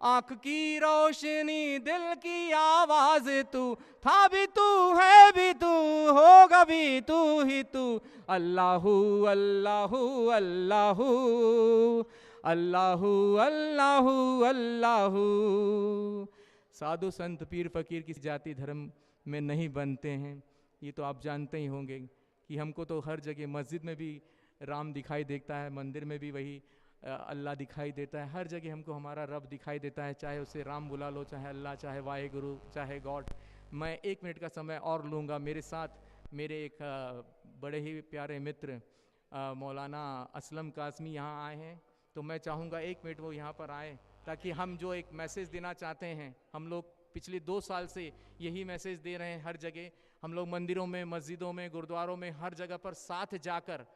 आँख की रोशनी दिल की आवाज तू, था भी तू है भी तू होगा भी तू ही तू। अल्लाहू अल्लाहू अल्लाहू अल्लाहू अल्लाहू अल्लाहू। साधु संत पीर फकीर किसी जाति धर्म में नहीं बनते हैं, ये तो आप जानते ही होंगे कि हमको तो हर जगह मस्जिद में भी राम दिखाई देता है, मंदिर में भी वही अल्लाह दिखाई देता है, हर जगह हमको हमारा रब दिखाई देता है, चाहे उसे राम बुला लो, चाहे अल्लाह, चाहे वाहेगुरु, चाहे गॉड। मैं 1 मिनट का समय और लूँगा। मेरे साथ मेरे एक बड़े ही प्यारे मित्र मौलाना असलम कासमी यहाँ आए हैं, तो मैं चाहूँगा 1 मिनट वो यहाँ पर आए, ताकि हम जो एक मैसेज देना चाहते हैं, हम लोग पिछले 2 साल से यही मैसेज दे रहे हैं। हर जगह हम लोग मंदिरों में, मस्जिदों में, गुरुद्वारों में, हर जगह पर साथ जाकर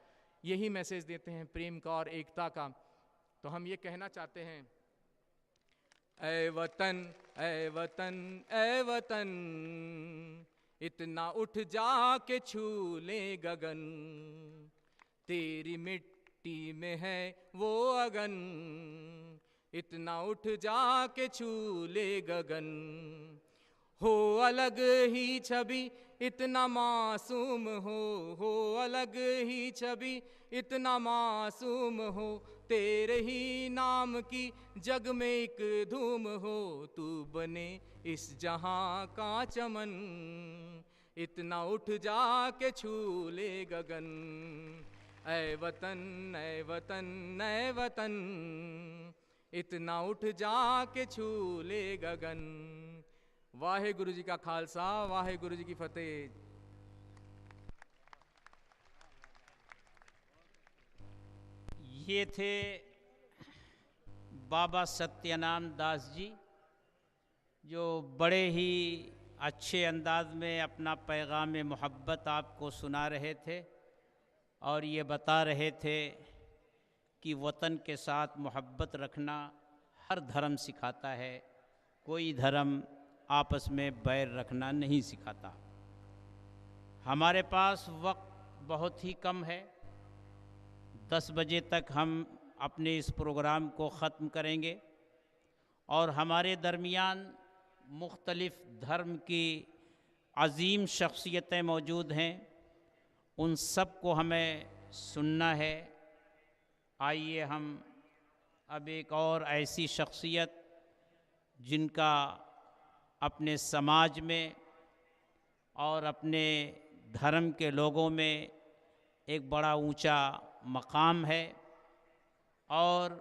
यही मैसेज देते हैं, प्रेम का और एकता का। तो हम ये कहना चाहते हैं, ऐ वतन ऐ वतन ऐ वतन, इतना उठ जा के छू ले गगन, तेरी मिट्टी में है वो अगन, इतना उठ जा के छू ले गगन। हो अलग ही छवि इतना मासूम हो अलग ही छवि इतना मासूम हो, तेरे ही नाम की जग में एक धूम हो, तू बने इस जहां का चमन, इतना उठ जा के छू ले गगन। ऐ वतन ऐ वतन ऐ वतन, इतना उठ जा के छू ले गगन। वाहे गुरु जी का खालसा, वाहे गुरु जी की फतेह। ये थे बाबा सत्यानंद दास जी, जो बड़े ही अच्छे अंदाज में अपना पैगाम मोहब्बत आपको सुना रहे थे और ये बता रहे थे कि वतन के साथ मोहब्बत रखना हर धर्म सिखाता है, कोई धर्म आपस में बैर रखना नहीं सिखाता। हमारे पास वक्त बहुत ही कम है, 10 बजे तक हम अपने इस प्रोग्राम को ख़त्म करेंगे और हमारे दरमियान मुख्तलिफ़ धर्म की अज़ीम शख्सियतें मौजूद हैं, उन सब को हमें सुनना है। आइए हम अब एक और ऐसी शख्सियत जिनका अपने समाज में और अपने धर्म के लोगों में एक बड़ा ऊंचा मकाम है, और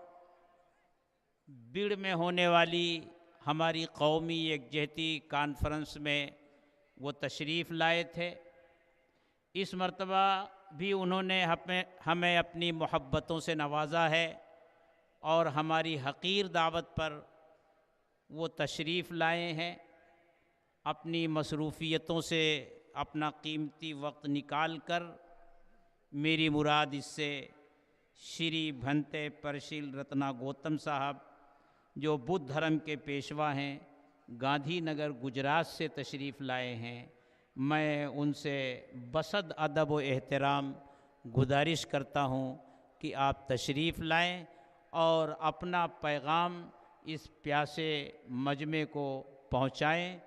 बीड़ में होने वाली हमारी कौमी यकजहती कॉन्फ्रेंस में वो तशरीफ़ लाए थे। इस मर्तबा भी उन्होंने हमें अपनी मोहब्बतों से नवाजा है और हमारी हक़ीर दावत पर वो तशरीफ़ लाए हैं। अपनी मसरूफ़ियतों से अपना कीमती वक्त निकाल कर मेरी मुराद इससे श्री भंते परशील रत्ना गौतम साहब, जो बुद्ध धर्म के पेशवा हैं, गांधीनगर गुजरात से तशरीफ़ लाए हैं, मैं उनसे बसद अदब व एहतराम गुजारिश करता हूं कि आप तशरीफ़ लाएं और अपना पैगाम इस प्यासे मजमे को पहुंचाएं।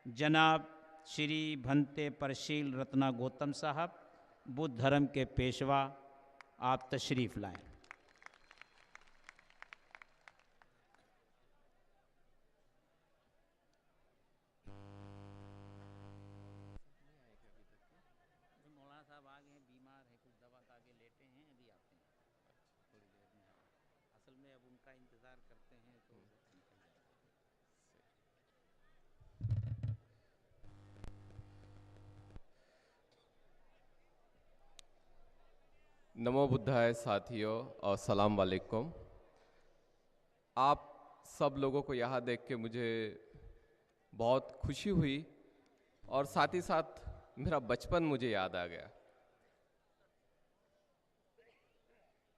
जनाब श्री भंते परशील रत्ना गौतम साहब, बुद्ध धर्म के पेशवा, आप तशरीफ़ लाएं। मौलाना साहब आ गए हैं, बीमार हैं, कुछ दवा आगे लेते हैं, अभी आते हैं थोड़ी देर में। असल में अब उनका इंतज़ार करते हैं तो निकल जाएगा। नमो बुद्धाय साथियों और सलाम वालेकुम। आप सब लोगों को यहाँ देख के मुझे बहुत खुशी हुई और साथ ही साथ मेरा बचपन मुझे याद आ गया।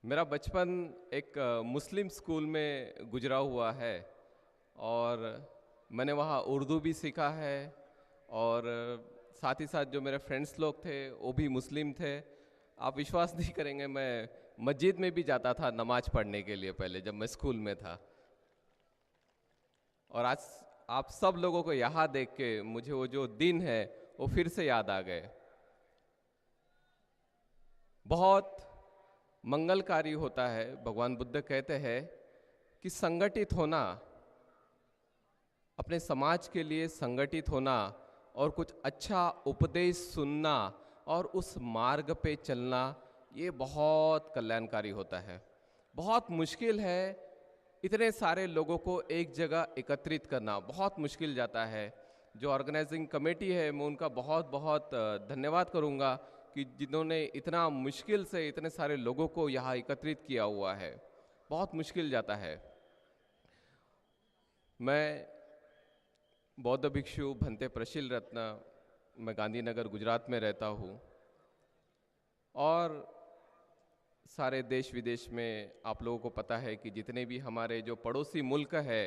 मेरा बचपन एक मुस्लिम स्कूल में गुजरा हुआ है और मैंने वहाँ उर्दू भी सीखा है और साथ ही साथ जो मेरे फ्रेंड्स लोग थे वो भी मुस्लिम थे। आप विश्वास नहीं करेंगे, मैं मस्जिद में भी जाता था नमाज पढ़ने के लिए पहले, जब मैं स्कूल में था। और आज आप सब लोगों को यहाँ देख के मुझे वो जो दिन है वो फिर से याद आ गए। बहुत मंगलकारी होता है, भगवान बुद्ध कहते हैं कि संगठित होना, अपने समाज के लिए संगठित होना और कुछ अच्छा उपदेश सुनना और उस मार्ग पे चलना, ये बहुत कल्याणकारी होता है। बहुत मुश्किल है इतने सारे लोगों को एक जगह एकत्रित करना, बहुत मुश्किल जाता है। जो ऑर्गेनाइजिंग कमेटी है, मैं उनका बहुत बहुत धन्यवाद करूंगा कि जिन्होंने इतना मुश्किल से इतने सारे लोगों को यहाँ एकत्रित किया हुआ है। बहुत मुश्किल जाता है। मैं बौद्ध भिक्षु भंते प्रशील रत्न, मैं गांधीनगर गुजरात में रहता हूँ और सारे देश विदेश में आप लोगों को पता है कि जितने भी हमारे जो पड़ोसी मुल्क है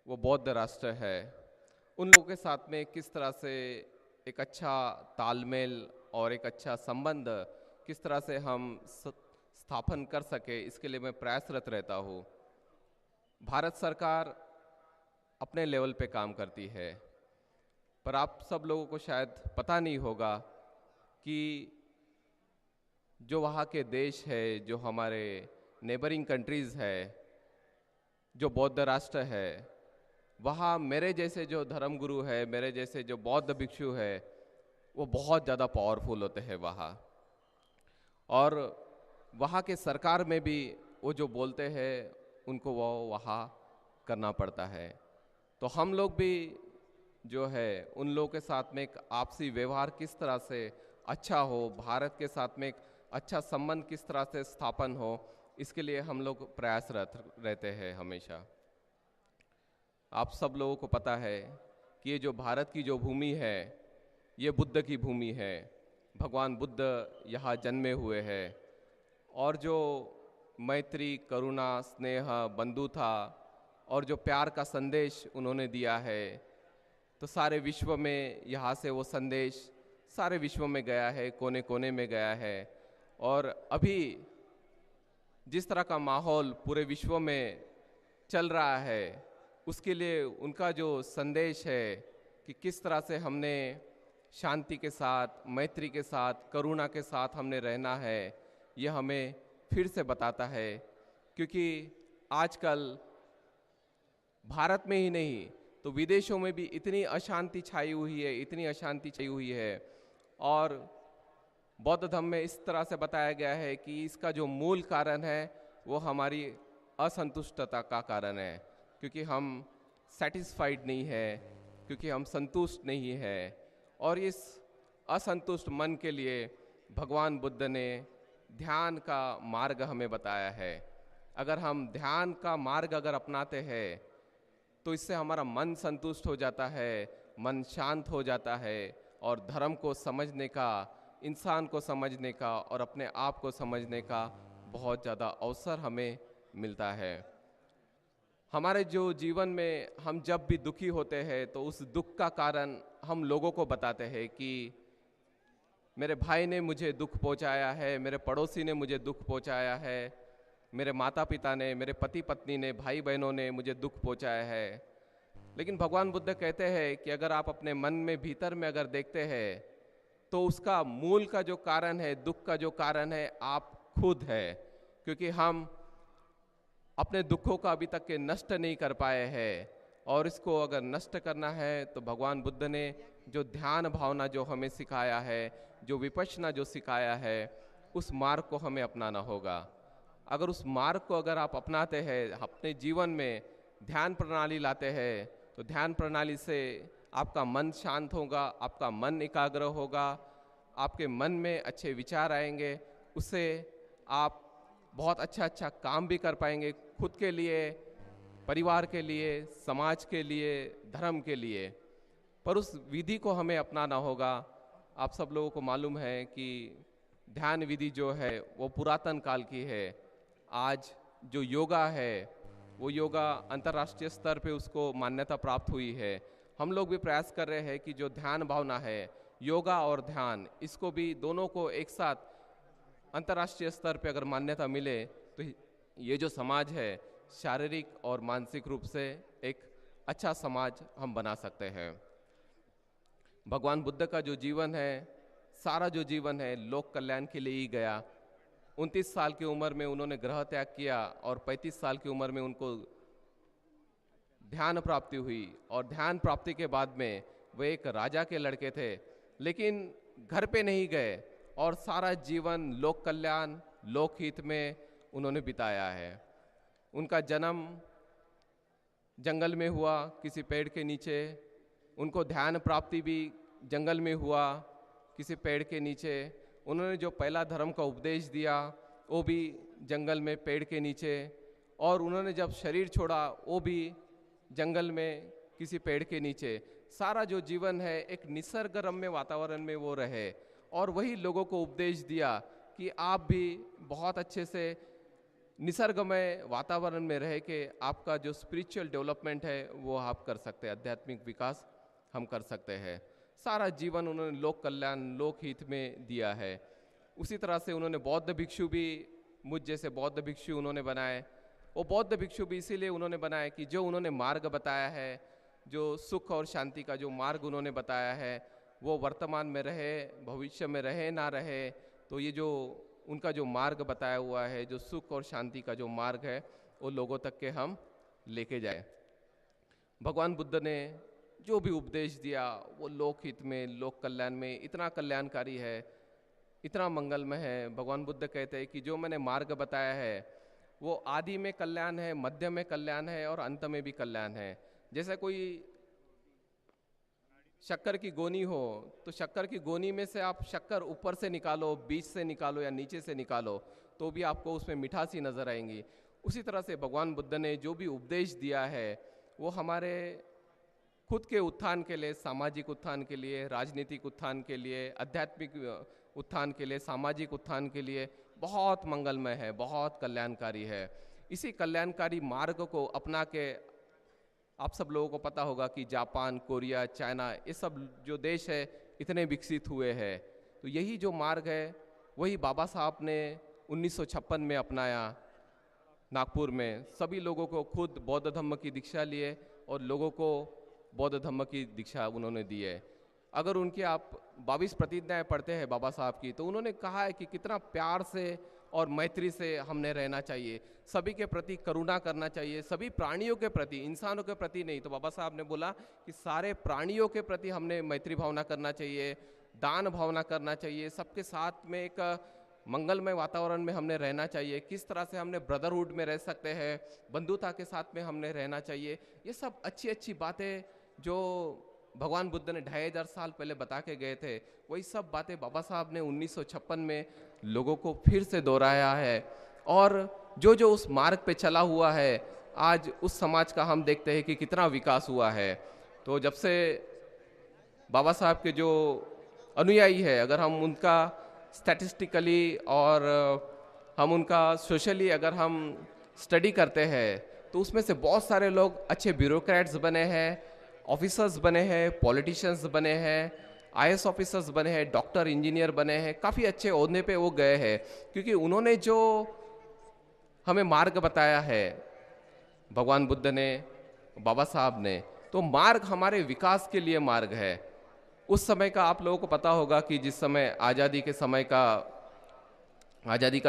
वो बौद्ध राष्ट्र है, उन लोगों के साथ में किस तरह से एक अच्छा तालमेल और एक अच्छा संबंध किस तरह से हम स्थापन कर सके, इसके लिए मैं प्रयासरत रहता हूँ। भारत सरकार अपने लेवल पे काम करती है, पर आप सब लोगों को शायद पता नहीं होगा कि जो वहाँ के देश है, जो हमारे नेबरिंग कंट्रीज़ है, जो बौद्ध राष्ट्र है, वहाँ मेरे जैसे जो धर्म गुरु है, मेरे जैसे जो बौद्ध भिक्षु है, वो बहुत ज़्यादा पावरफुल होते हैं वहाँ। और वहाँ के सरकार में भी वो जो बोलते हैं उनको वो वहाँ करना पड़ता है। तो हम लोग भी जो है उन लोगों के साथ में एक आपसी व्यवहार किस तरह से अच्छा हो, भारत के साथ में एक अच्छा संबंध किस तरह से स्थापन हो, इसके लिए हम लोग प्रयासरत रहते हैं हमेशा। आप सब लोगों को पता है कि ये जो भारत की जो भूमि है, ये बुद्ध की भूमि है। भगवान बुद्ध यहाँ जन्मे हुए हैं और जो मैत्री, करुणा, स्नेह, बंधुता और जो प्यार का संदेश उन्होंने दिया है, तो सारे विश्व में यहाँ से वो संदेश सारे विश्व में गया है, कोने कोने में गया है। और अभी जिस तरह का माहौल पूरे विश्व में चल रहा है, उसके लिए उनका जो संदेश है कि किस तरह से हमने शांति के साथ, मैत्री के साथ, करुणा के साथ हमने रहना है, ये हमें फिर से बताता है। क्योंकि आजकल भारत में ही नहीं तो विदेशों में भी इतनी अशांति छाई हुई है, इतनी अशांति छाई हुई है। और बौद्ध धर्म में इस तरह से बताया गया है कि इसका जो मूल कारण है वो हमारी असंतुष्टता का कारण है, क्योंकि हम सेटिस्फाइड नहीं है, क्योंकि हम संतुष्ट नहीं है। और इस असंतुष्ट मन के लिए भगवान बुद्ध ने ध्यान का मार्ग हमें बताया है। अगर हम ध्यान का मार्ग अगर अपनाते हैं तो इससे हमारा मन संतुष्ट हो जाता है, मन शांत हो जाता है और धर्म को समझने का, इंसान को समझने का और अपने आप को समझने का बहुत ज़्यादा अवसर हमें मिलता है। हमारे जो जीवन में हम जब भी दुखी होते हैं तो उस दुख का कारण हम लोगों को बताते हैं कि मेरे भाई ने मुझे दुख पहुंचाया है, मेरे पड़ोसी ने मुझे दुख पहुंचाया है, मेरे माता पिता ने, मेरे पति पत्नी ने, भाई बहनों ने मुझे दुख पहुंचाया है। लेकिन भगवान बुद्ध कहते हैं कि अगर आप अपने मन में भीतर में अगर देखते हैं तो उसका मूल का जो कारण है, दुख का जो कारण है, आप खुद है। क्योंकि हम अपने दुखों का अभी तक के नष्ट नहीं कर पाए हैं और इसको अगर नष्ट करना है तो भगवान बुद्ध ने जो ध्यान भावना जो हमें सिखाया है, जो विपश्यना जो सिखाया है, उस मार्ग को हमें अपनाना होगा। अगर उस मार्ग को अगर आप अपनाते हैं, अपने जीवन में ध्यान प्रणाली लाते हैं, तो ध्यान प्रणाली से आपका मन शांत होगा, आपका मन एकाग्र होगा, आपके मन में अच्छे विचार आएंगे, उससे आप बहुत अच्छा काम भी कर पाएंगे, खुद के लिए, परिवार के लिए, समाज के लिए, धर्म के लिए। पर उस विधि को हमें अपनाना होगा। आप सब लोगों को मालूम है कि ध्यान विधि जो है वो पुरातन काल की है। आज जो योगा है वो योगा अंतर्राष्ट्रीय स्तर पे उसको मान्यता प्राप्त हुई है। हम लोग भी प्रयास कर रहे हैं कि जो ध्यान भावना है, योगा और ध्यान, इसको भी दोनों को एक साथ अंतर्राष्ट्रीय स्तर पे अगर मान्यता मिले तो ये जो समाज है शारीरिक और मानसिक रूप से एक अच्छा समाज हम बना सकते हैं। भगवान बुद्ध का जो जीवन है, सारा जो जीवन है लोक कल्याण के लिए ही गया। 29 साल की उम्र में उन्होंने ग्रह त्याग किया और 35 साल की उम्र में उनको ध्यान प्राप्ति हुई, और ध्यान प्राप्ति के बाद में वे एक राजा के लड़के थे, लेकिन घर पे नहीं गए और सारा जीवन लोक कल्याण लोक हित में उन्होंने बिताया है। उनका जन्म जंगल में हुआ, किसी पेड़ के नीचे। उनको ध्यान प्राप्ति भी जंगल में हुआ, किसी पेड़ के नीचे। उन्होंने जो पहला धर्म का उपदेश दिया वो भी जंगल में पेड़ के नीचे, और उन्होंने जब शरीर छोड़ा वो भी जंगल में किसी पेड़ के नीचे। सारा जो जीवन है एक निसर्गरम्य वातावरण में वो रहे, और वही लोगों को उपदेश दिया कि आप भी बहुत अच्छे से निसर्गमय वातावरण में रह के आपका जो स्पिरिचुअल डेवलपमेंट है वो आप कर सकते हैं, आध्यात्मिक विकास हम कर सकते हैं। सारा जीवन उन्होंने लोक कल्याण लोक हित में दिया है। उसी तरह से उन्होंने बौद्ध भिक्षु भी, मुझ जैसे बौद्ध भिक्षु उन्होंने बनाए। वो बौद्ध भिक्षु भी इसीलिए उन्होंने बनाया कि जो उन्होंने मार्ग बताया है, जो सुख और शांति का जो मार्ग उन्होंने बताया है, वो वर्तमान में रहे, भविष्य में रहे ना रहे, तो ये जो उनका जो मार्ग बताया हुआ है, जो सुख और शांति का जो मार्ग है, वो लोगों तक के हम लेके जाए। भगवान बुद्ध ने जो भी उपदेश दिया वो लोक हित में, लोक कल्याण में इतना कल्याणकारी है, इतना मंगलमय है। भगवान बुद्ध कहते हैं कि जो मैंने मार्ग बताया है वो आदि में कल्याण है, मध्य में कल्याण है और अंत में भी कल्याण है। जैसे कोई शक्कर की गोनी हो, तो शक्कर की गोनी में से आप शक्कर ऊपर से निकालो, बीच से निकालो या नीचे से निकालो, तो भी आपको उसमें मिठास ही नजर आएंगी। उसी तरह से भगवान बुद्ध ने जो भी उपदेश दिया है वो हमारे खुद के उत्थान के लिए, सामाजिक उत्थान के लिए, राजनीतिक उत्थान के लिए, आध्यात्मिक उत्थान के लिए, सामाजिक उत्थान के लिए बहुत मंगलमय है, बहुत कल्याणकारी है। इसी कल्याणकारी मार्ग को अपना के आप सब लोगों को पता होगा कि जापान, कोरिया, चाइना, ये सब जो देश है इतने विकसित हुए हैं। तो यही जो मार्ग है वही बाबा साहब ने 1956 में अपनाया। नागपुर में सभी लोगों को खुद बौद्ध धम्म की दीक्षा लिए और लोगों को बौद्ध धम्म की दीक्षा उन्होंने दी है। अगर उनकी आप 22 प्रतिज्ञाएं पढ़ते हैं बाबा साहब की, तो उन्होंने कहा है कि कितना प्यार से और मैत्री से हमने रहना चाहिए, सभी के प्रति करुणा करना चाहिए, सभी प्राणियों के प्रति, इंसानों के प्रति नहीं। तो बाबा साहब ने बोला कि सारे प्राणियों के प्रति हमने मैत्री भावना करना चाहिए, दान भावना करना चाहिए, सबके साथ में एक मंगलमय वातावरण में हमने रहना चाहिए। किस तरह से हमने ब्रदरहुड में रह सकते हैं, बंधुता के साथ में हमने रहना चाहिए। ये सब अच्छी अच्छी बातें जो भगवान बुद्ध ने 2500 साल पहले बता के गए थे, वही सब बातें बाबा साहब ने 1956 में लोगों को फिर से दोहराया है। और जो जो उस मार्ग पे चला हुआ है, आज उस समाज का हम देखते हैं कि कितना विकास हुआ है। तो जब से बाबा साहब के जो अनुयायी है, अगर हम उनका स्टैटिस्टिकली और हम उनका सोशली अगर हम स्टडी करते हैं, तो उसमें से बहुत सारे लोग अच्छे ब्यूरोक्रेट्स बने हैं, ऑफिसर्स बने हैं, पॉलिटिशियंस बने हैं, आईएएस ऑफिसर्स बने हैं, डॉक्टर, इंजीनियर बने हैं, काफ़ी अच्छे ओहदे पे वो गए हैं, क्योंकि उन्होंने जो हमें मार्ग बताया है भगवान बुद्ध ने, बाबा साहब ने, तो मार्ग हमारे विकास के लिए मार्ग है। उस समय का आप लोगों को पता होगा कि जिस समय आज़ादी का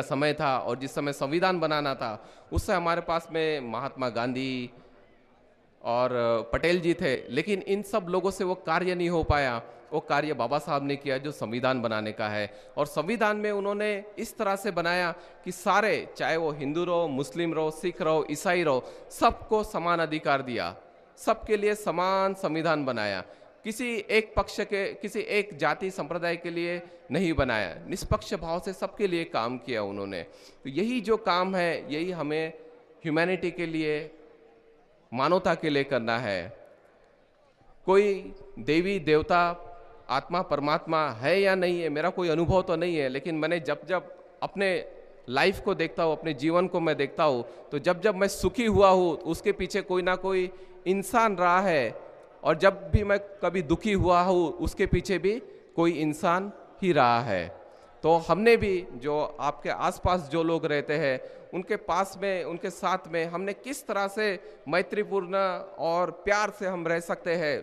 समय था और जिस समय संविधान बनाना था, उस समय हमारे पास में महात्मा गांधी और पटेल जी थे, लेकिन इन सब लोगों से वो कार्य नहीं हो पाया। वो कार्य बाबा साहब ने किया जो संविधान बनाने का है। और संविधान में उन्होंने इस तरह से बनाया कि सारे, चाहे वो हिंदू रहो, मुस्लिम रहो, सिख रहो, ईसाई रहो, सबको समान अधिकार दिया, सबके लिए समान संविधान बनाया। किसी एक पक्ष के, किसी एक जाति संप्रदाय के लिए नहीं बनाया, निष्पक्ष भाव से सबके लिए काम किया उन्होंने। तो यही जो काम है, यही हमें ह्यूमैनिटी के लिए, मानवता के लिए करना है। कोई देवी देवता, आत्मा, परमात्मा है या नहीं है, मेरा कोई अनुभव तो नहीं है, लेकिन मैंने जब जब अपने लाइफ को देखता हूँ, अपने जीवन को मैं देखता हूँ, तो जब जब मैं सुखी हुआ हूँ उसके पीछे कोई ना कोई इंसान रहा है, और जब भी मैं कभी दुखी हुआ हूँ उसके पीछे भी कोई इंसान ही रहा है। तो हमने भी जो आपके आसपास जो लोग रहते हैं उनके पास में, उनके साथ में हमने किस तरह से मैत्रीपूर्ण और प्यार से हम रह सकते हैं।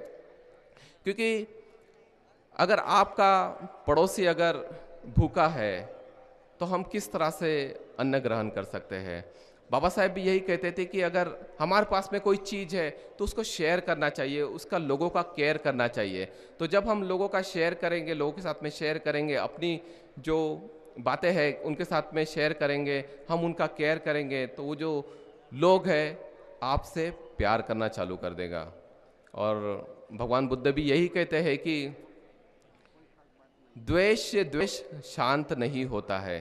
क्योंकि अगर आपका पड़ोसी अगर भूखा है तो हम किस तरह से अन्न ग्रहण कर सकते हैं। बाबा साहेब भी यही कहते थे कि अगर हमारे पास में कोई चीज़ है तो उसको शेयर करना चाहिए, उसका लोगों का केयर करना चाहिए। तो जब हम लोगों का शेयर करेंगे, लोगों के साथ में शेयर करेंगे, अपनी जो बातें हैं उनके साथ में शेयर करेंगे, हम उनका केयर करेंगे, तो वो जो लोग हैं आपसे प्यार करना चालू कर देगा। और भगवान बुद्ध भी यही कहते हैं कि द्वेष से द्वेष शांत नहीं होता है।